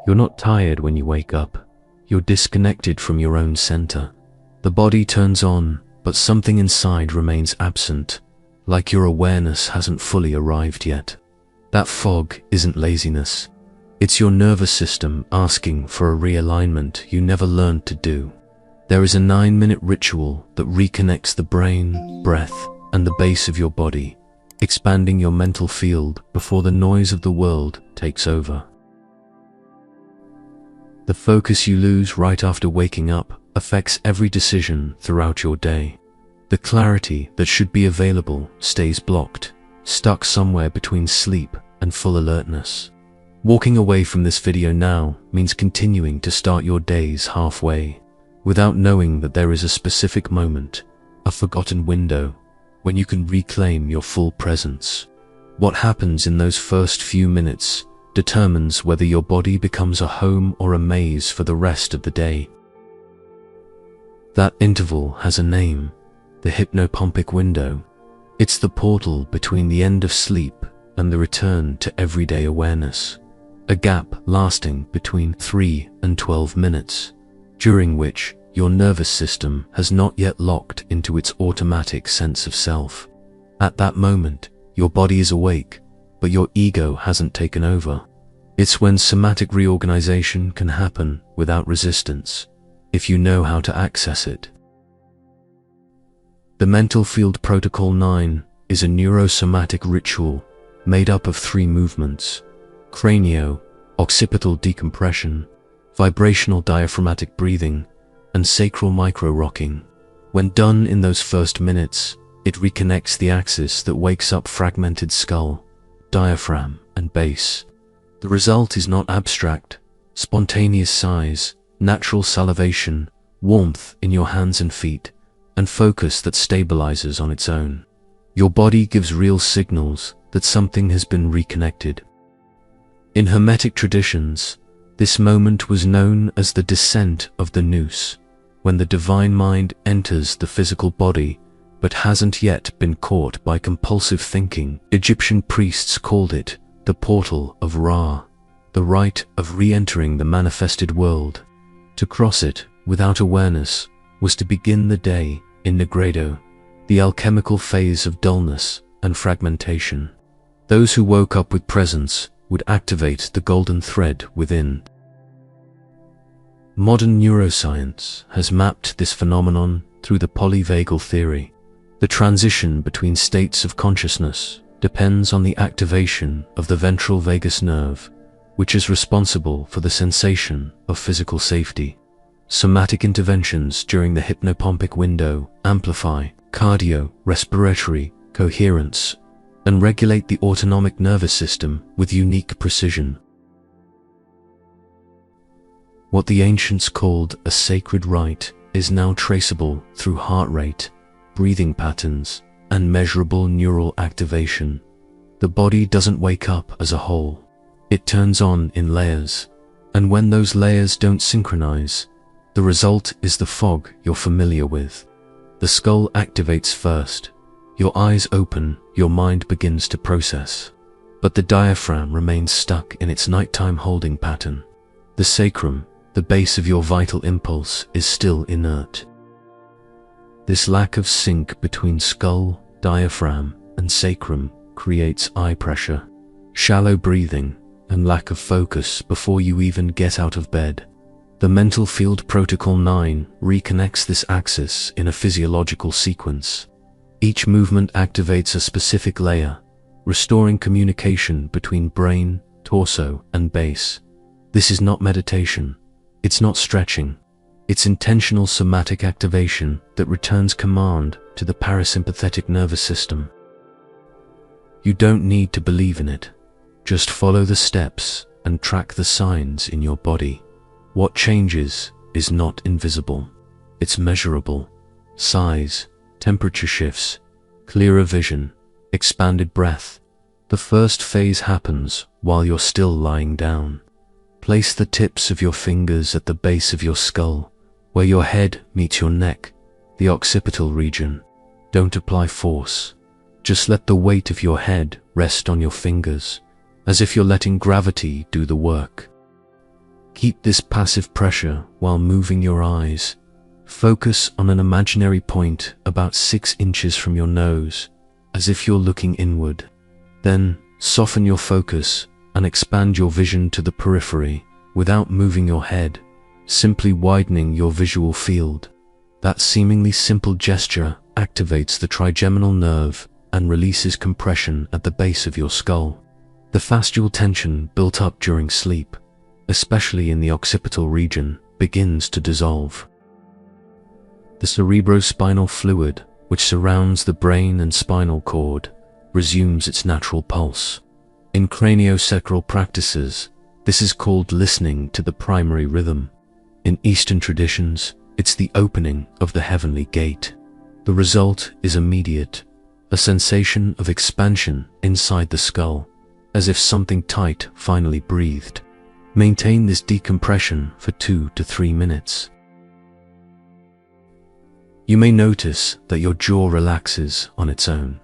You're not tired when you wake up. You're disconnected from your own center. The body turns on, but something inside remains absent, like your awareness hasn't fully arrived yet. That fog isn't laziness. It's your nervous system asking for a realignment you never learned to do. There is a 9-minute ritual that reconnects the brain, breath, and the base of your body, expanding your mental field before the noise of the world takes over. The focus you lose right after waking up affects every decision throughout your day. The clarity that should be available stays blocked, stuck somewhere between sleep and full alertness. Walking away from this video now means continuing to start your days halfway, without knowing that there is a specific moment, a forgotten window, when you can reclaim your full presence. What happens in those first few minutes determines whether your body becomes a home or a maze for the rest of the day. That interval has a name, the hypnopic window. It's the portal between the end of sleep and the return to everyday awareness, a gap lasting between 3 and 12 minutes, during which your nervous system has not yet locked into its automatic sense of self. At that moment, your body is awake, but your ego hasn't taken over. It's when somatic reorganization can happen without resistance, if you know how to access it. The Mental Field Protocol 9 is a neurosomatic ritual made up of 3 movements: cranial, occipital decompression, vibrational diaphragmatic breathing, and sacral micro-rocking. When done in those first minutes, it reconnects the axis that wakes up fragmented skull, diaphragm, and base. The result is not abstract, spontaneous sighs, natural salivation, warmth in your hands and feet, and focus that stabilizes on its own. Your body gives real signals that something has been reconnected. In Hermetic traditions, this moment was known as the descent of the nous, when the divine mind enters the physical body but hasn't yet been caught by compulsive thinking. Egyptian priests called it the portal of Ra, the rite of re-entering the manifested world. To cross it without awareness was to begin the day in nigredo, the alchemical phase of dullness and fragmentation. Those who woke up with presence would activate the golden thread within. Modern neuroscience has mapped this phenomenon through the polyvagal theory. The transition between states of consciousness depends on the activation of the ventral vagus nerve, which is responsible for the sensation of physical safety. Somatic interventions during the hypnopic window amplify cardio-respiratory coherence and regulate the autonomic nervous system with unique precision. What the ancients called a sacred rite is now traceable through heart rate, breathing patterns, and measurable neural activation. The body doesn't wake up as a whole. It turns on in layers, and when those layers don't synchronize, the result is the fog you're familiar with. The skull activates first. Your eyes open, your mind begins to process. But the diaphragm remains stuck in its nighttime holding pattern. The sacrum, the base of your vital impulse, is still inert. This lack of sync between skull, diaphragm, and sacrum creates eye pressure, shallow breathing, and lack of focus before you even get out of bed. The Mental Field Protocol 9 reconnects this axis in a physiological sequence. Each movement activates a specific layer, restoring communication between brain, torso, and base. This is not meditation. It's not stretching. It's intentional somatic activation that returns command to the parasympathetic nervous system. You don't need to believe in it. Just follow the steps and track the signs in your body. What changes is not invisible. It's measurable. Size, temperature shifts, clearer vision, expanded breath. The first phase happens while you're still lying down. Place the tips of your fingers at the base of your skull, where your head meets your neck, the occipital region. Don't apply force. Just let the weight of your head rest on your fingers, as if you're letting gravity do the work. Keep this passive pressure while moving your eyes. Focus on an imaginary point about 6 inches from your nose, as if you're looking inward. Then, soften your focus and expand your vision to the periphery without moving your head, simply widening your visual field. That seemingly simple gesture activates the trigeminal nerve and releases compression at the base of your skull. The fascial tension built up during sleep, especially in the occipital region, begins to dissolve. The cerebrospinal fluid, which surrounds the brain and spinal cord, resumes its natural pulse. In craniosacral practices, this is called listening to the primary rhythm. In Eastern traditions, it's the opening of the heavenly gate. The result is immediate, a sensation of expansion inside the skull, as if something tight finally breathed. Maintain this decompression for 2 to 3 minutes. You may notice that your jaw relaxes on its own.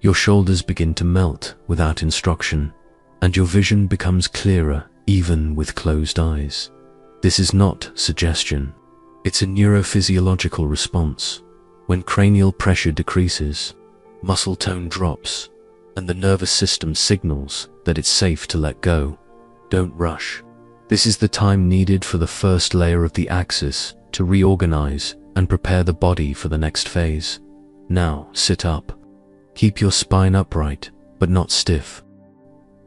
Your shoulders begin to melt without instruction, and your vision becomes clearer even with closed eyes. This is not suggestion. It's a neurophysiological response. When cranial pressure decreases, muscle tone drops, and the nervous system signals that it's safe to let go. Don't rush. This is the time needed for the first layer of the axis to reorganize and prepare the body for the next phase. Now, sit up. Keep your spine upright, but not stiff.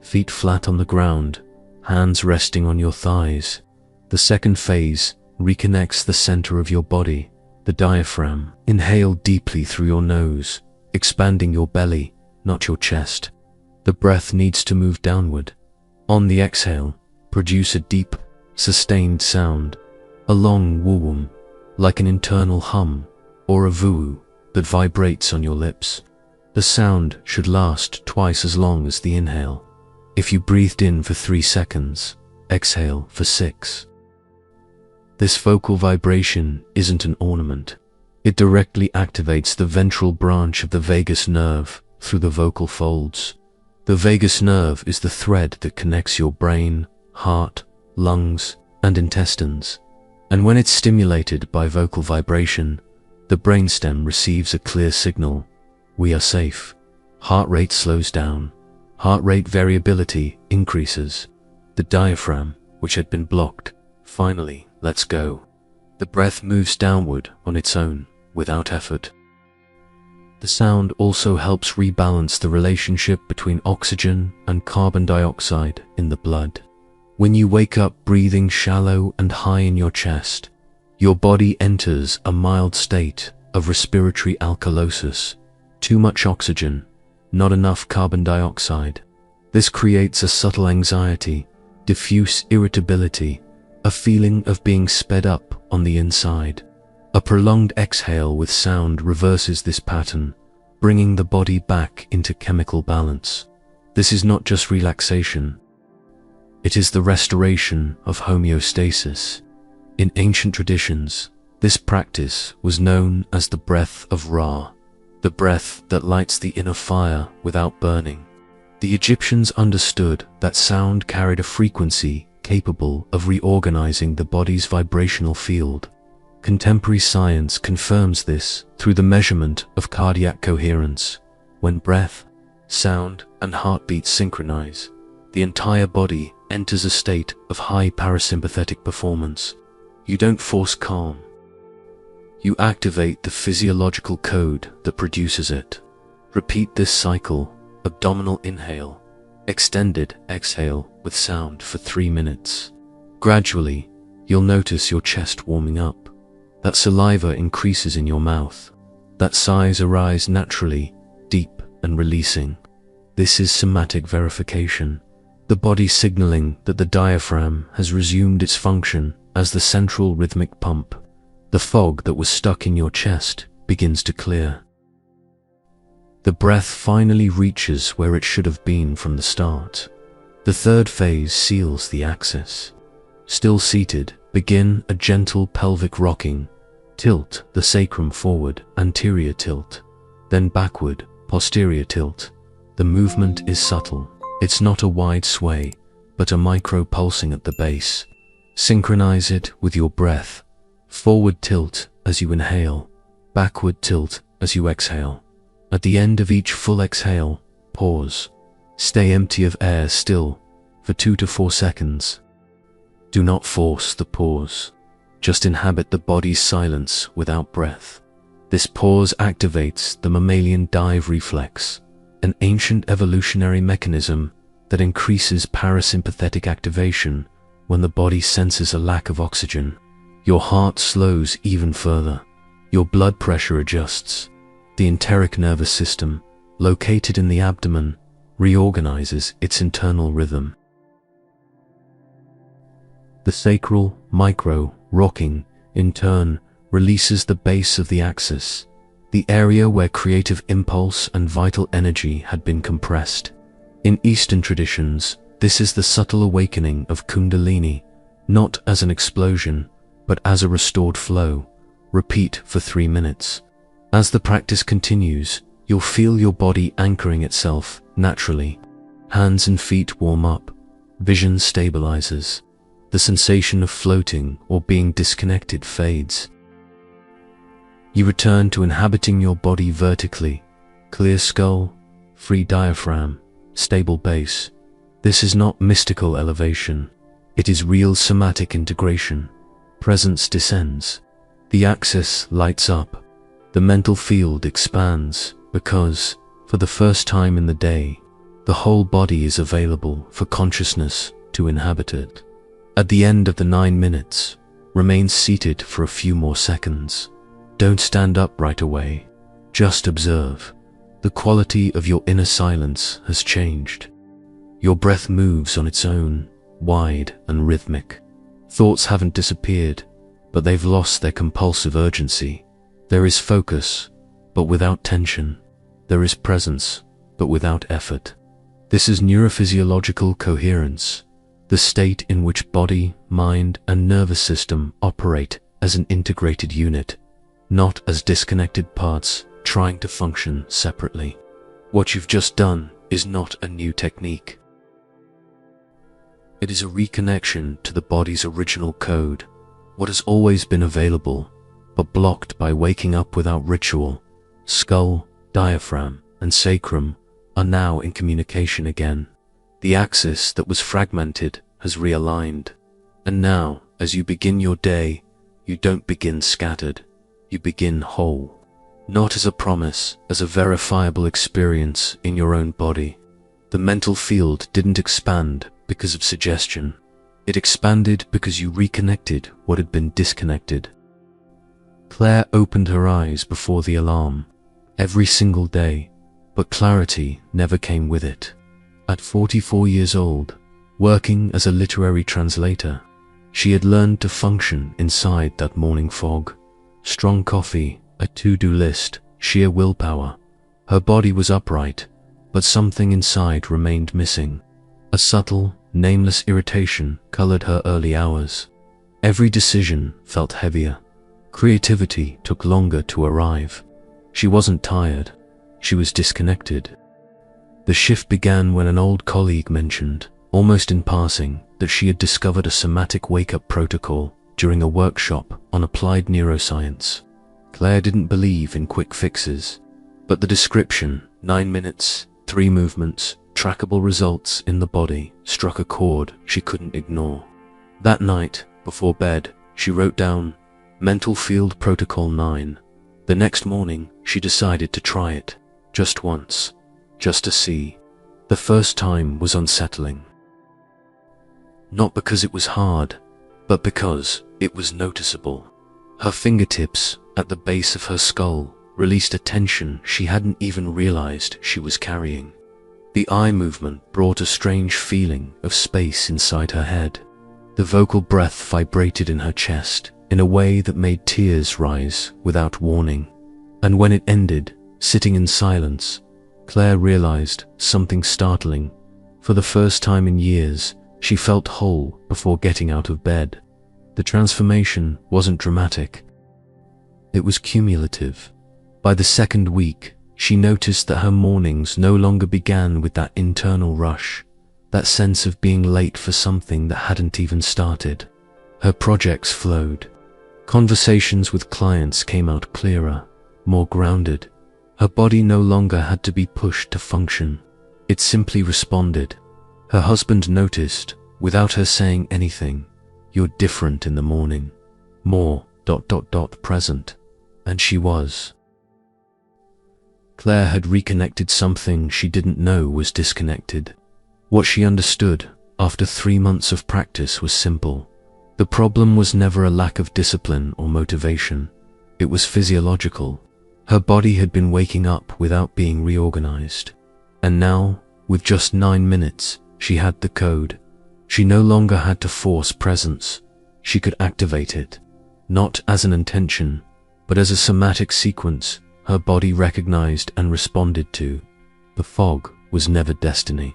Feet flat on the ground, hands resting on your thighs. The second phase reconnects the center of your body, the diaphragm. Inhale deeply through your nose, expanding your belly, not your chest. The breath needs to move downward. On the exhale, produce a deep, sustained sound, a long woo-wum, like an internal hum or a voo that vibrates on your lips. The sound should last twice as long as the inhale. If you breathed in for 3 seconds, exhale for 6. This vocal vibration isn't an ornament. It directly activates the ventral branch of the vagus nerve through the vocal folds. The vagus nerve is the thread that connects your brain, heart, lungs, and intestines. And when it's stimulated by vocal vibration, the brainstem receives a clear signal. We are safe. Heart rate slows down. Heart rate variability increases. The diaphragm, which had been blocked, finally lets go. The breath moves downward on its own, without effort. The sound also helps rebalance the relationship between oxygen and carbon dioxide in the blood. When you wake up breathing shallow and high in your chest, your body enters a mild state of respiratory alkalosis. Too much oxygen, not enough carbon dioxide. This creates a subtle anxiety, diffuse irritability, a feeling of being sped up on the inside. A prolonged exhale with sound reverses this pattern, bringing the body back into chemical balance. This is not just relaxation. It is the restoration of homeostasis. In ancient traditions, this practice was known as the breath of Ra, the breath that lights the inner fire without burning. The Egyptians understood that sound carried a frequency capable of reorganizing the body's vibrational field. Contemporary science confirms this through the measurement of cardiac coherence. When breath, sound, and heartbeat synchronize, the entire body enters a state of high parasympathetic performance. You don't force calm. You activate the physiological code that produces it. Repeat this cycle: abdominal inhale, extended exhale with sound for 3 minutes. Gradually, you'll notice your chest warming up. That saliva increases in your mouth. That sighs arise naturally, deep and releasing. This is somatic verification, the body signaling that the diaphragm has resumed its function as the central rhythmic pump. The fog that was stuck in your chest begins to clear. The breath finally reaches where it should have been from the start. The third phase seals the axis. Still seated, begin a gentle pelvic rocking. Tilt the sacrum forward, anterior tilt, then backward, posterior tilt. The movement is subtle. It's not a wide sway, but a micro pulsing at the base. Synchronize it with your breath. Forward tilt as you inhale, backward tilt as you exhale. At the end of each full exhale, pause. Stay empty of air still for 2 to 4 seconds. Do not force the pause. Just inhabit the body's silence without breath. This pause activates the mammalian dive reflex, an ancient evolutionary mechanism that increases parasympathetic activation when the body senses a lack of oxygen. Your heart slows even further. Your blood pressure adjusts. The enteric nervous system, located in the abdomen, reorganizes its internal rhythm. The sacral micro-rocking, in turn, releases the base of the axis, the area where creative impulse and vital energy had been compressed. In Eastern traditions, this is the subtle awakening of Kundalini, not as an explosion, but as a restored flow. Repeat for 3 minutes. As the practice continues, you'll feel your body anchoring itself naturally. Hands and feet warm up. Vision stabilizes. The sensation of floating or being disconnected fades. You return to inhabiting your body vertically. Clear skull, free diaphragm, stable base. This is not mystical elevation. It is real somatic integration. Presence descends. The axis lights up. The mental field expands because, for the first time in the day, the whole body is available for consciousness to inhabit it. At the end of the 9 minutes, remain seated for a few more seconds. Don't stand up right away. Just observe. The quality of your inner silence has changed. Your breath moves on its own, wide and rhythmic. Thoughts haven't disappeared, but they've lost their compulsive urgency. There is focus, but without tension. There is presence, but without effort. This is neurophysiological coherence, the state in which body, mind, and nervous system operate as an integrated unit, not as disconnected parts trying to function separately. What you've just done is not a new technique. It is a reconnection to the body's original code, what has always been available, but blocked by waking up without ritual. Skull, diaphragm, and sacrum are now in communication again. The axis that was fragmented has realigned. And now, as you begin your day, you don't begin scattered, you begin whole. Not as a promise, as a verifiable experience in your own body. The mental field didn't expand because of suggestion. It expanded because you reconnected what had been disconnected. Claire opened her eyes before the alarm, every single day, but clarity never came with it. At 44 years old, working as a literary translator, she had learned to function inside that morning fog. Strong coffee, a to-do list, sheer willpower. Her body was upright, but something inside remained missing. A subtle, nameless irritation colored her early hours. Every decision felt heavier. Creativity took longer to arrive. She wasn't tired, she was disconnected. The shift began when an old colleague mentioned, almost in passing, that she had discovered a somatic wake-up protocol during a workshop on applied neuroscience. Claire didn't believe in quick fixes, but the description, 9 minutes, 3 movements, trackable results in the body, struck a chord she couldn't ignore. That night, before bed, she wrote down Mental Field Protocol 9. The next morning, she decided to try it, just once, just to see. The first time was unsettling. Not because it was hard, but because it was noticeable. Her fingertips, at the base of her skull, released a tension she hadn't even realized she was carrying. The eye movement brought a strange feeling of space inside her head. The vocal breath vibrated in her chest in a way that made tears rise without warning. And when it ended, sitting in silence, Claire realized something startling. For the first time in years, she felt whole before getting out of bed. The transformation wasn't dramatic. It was cumulative. By the second week, she noticed that her mornings no longer began with that internal rush, that sense of being late for something that hadn't even started. Her projects flowed. Conversations with clients came out clearer, more grounded. Her body no longer had to be pushed to function. It simply responded. Her husband noticed, without her saying anything, "You're different in the morning. More ... present." And she was. Claire had reconnected something she didn't know was disconnected. What she understood after 3 months of practice was simple. The problem was never a lack of discipline or motivation. It was physiological. Her body had been waking up without being reorganized. And now, with just 9 minutes, she had the code. She no longer had to force presence. She could activate it, not as an intention, but as a somatic sequence her body recognized and responded to. The fog was never destiny.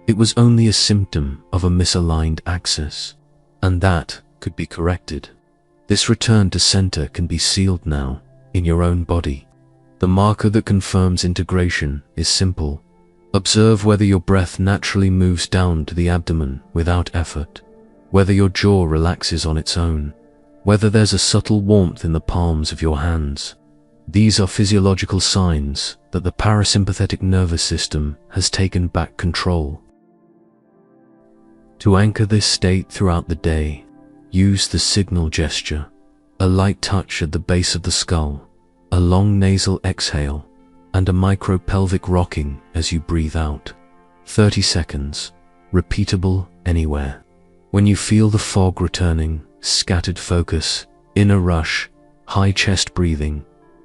It was only a symptom of a misaligned axis, and that could be corrected. This return to center can be sealed now, in your own body. The marker that confirms integration is simple. Observe whether your breath naturally moves down to the abdomen without effort, whether your jaw relaxes on its own, whether there's a subtle warmth in the palms of your hands. These are physiological signs that the parasympathetic nervous system has taken back control. To anchor this state throughout the day, use the signal gesture, a light touch at the base of the skull, a long nasal exhale, and a micro-pelvic rocking as you breathe out. 30 seconds, repeatable anywhere. When you feel the fog returning, scattered focus, inner rush, high chest breathing,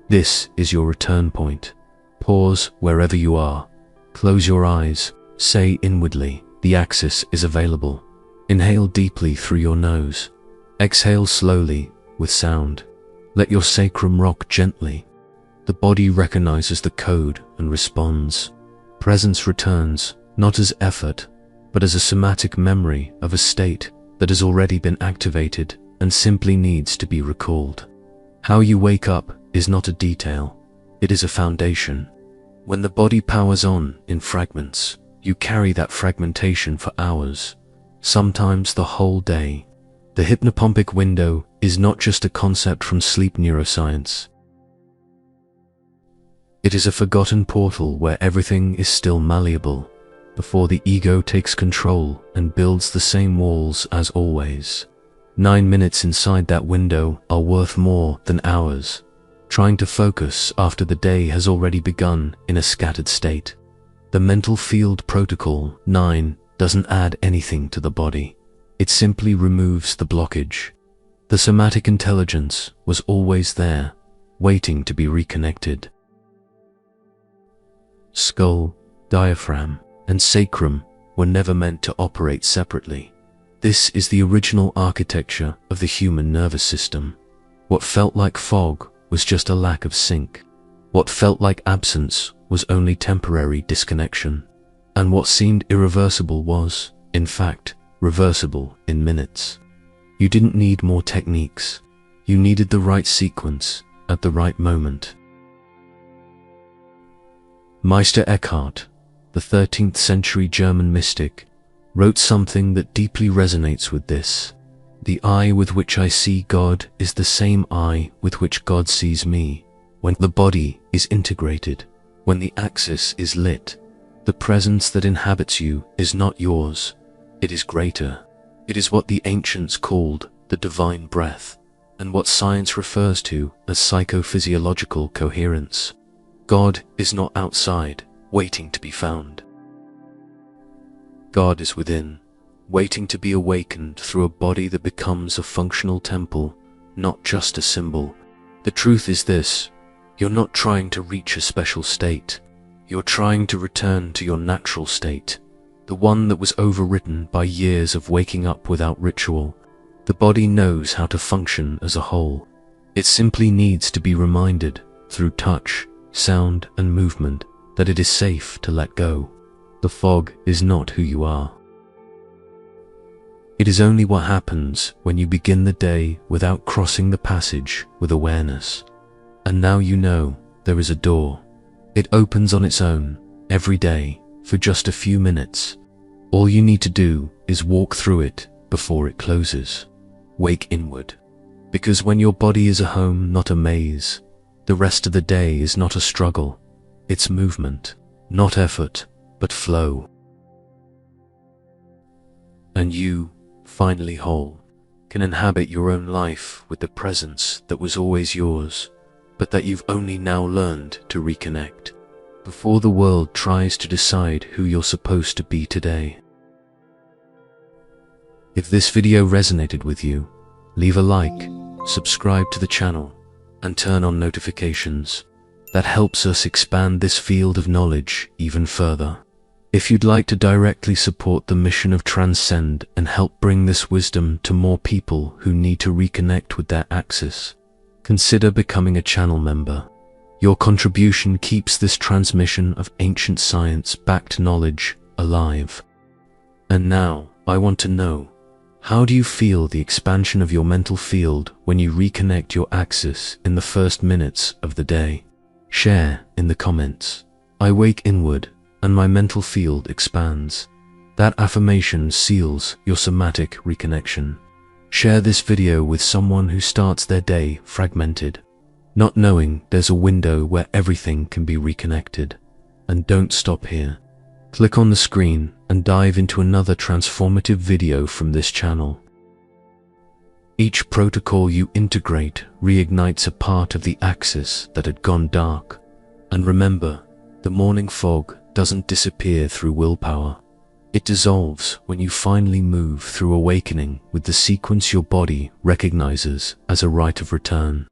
this is your return point. Pause wherever you are. Close your eyes. Say inwardly, the axis is available. Inhale deeply through your nose. Exhale slowly, with sound. Let your sacrum rock gently. The body recognizes the code and responds. Presence returns, not as effort, but as a somatic memory of a state that has already been activated and simply needs to be recalled. How you wake up is not a detail, it is a foundation. When the body powers on in fragments, you carry that fragmentation for hours, sometimes the whole day. The hypnopopic window is not just a concept from sleep neuroscience. It is a forgotten portal where everything is still malleable, before the ego takes control and builds the same walls as always. 9 minutes inside that window are worth more than hours, trying to focus after the day has already begun in a scattered state. The mental field protocol 9 doesn't add anything to the body. It simply removes the blockage. The somatic intelligence was always there, waiting to be reconnected. Skull, diaphragm, and sacrum were never meant to operate separately. This is the original architecture of the human nervous system. What felt like fog was just a lack of sync. What felt like absence was only temporary disconnection. And what seemed irreversible was, in fact, reversible in minutes. You didn't need more techniques. You needed the right sequence at the right moment. Meister Eckhart, the 13th century German mystic, wrote something that deeply resonates with this. The eye with which I see God is the same eye with which God sees me. When the body is integrated, when the axis is lit, the presence that inhabits you is not yours. It is greater. It is what the ancients called the divine breath, and what science refers to as psychophysiological coherence. God is not outside, waiting to be found. God is within, waiting to be awakened through a body that becomes a functional temple, not just a symbol. The truth is this: you're not trying to reach a special state. You're trying to return to your natural state, the one that was overwritten by years of waking up without ritual. The body knows how to function as a whole. It simply needs to be reminded, through touch, sound, and movement, that it is safe to let go. The fog is not who you are. It is only what happens when you begin the day without crossing the passage with awareness. And now you know there is a door. It opens on its own, every day, for just a few minutes. All you need to do is walk through it, before it closes. Wake inward. Because when your body is a home, not a maze, the rest of the day is not a struggle. It's movement, not effort, but flow. And you, finally whole, can inhabit your own life with the presence that was always yours, but that you've only now learned to reconnect, before the world tries to decide who you're supposed to be today. If this video resonated with you, leave a like, subscribe to the channel, and turn on notifications. That helps us expand this field of knowledge even further. If you'd like to directly support the mission of Transcend and help bring this wisdom to more people who need to reconnect with their axis, consider becoming a channel member. Your contribution keeps this transmission of ancient science-backed knowledge alive. And now, I want to know, how do you feel the expansion of your mental field when you reconnect your axis in the first minutes of the day? Share in the comments. I wake inward and my mental field expands. That affirmation seals your somatic reconnection. Share this video with someone who starts their day fragmented, not knowing there's a window where everything can be reconnected. And don't stop here. Click on the screen and dive into another transformative video from this channel. Each protocol you integrate reignites a part of the axis that had gone dark. And remember, the morning fog doesn't disappear through willpower. It dissolves when you finally move through awakening with the sequence your body recognizes as a rite of return.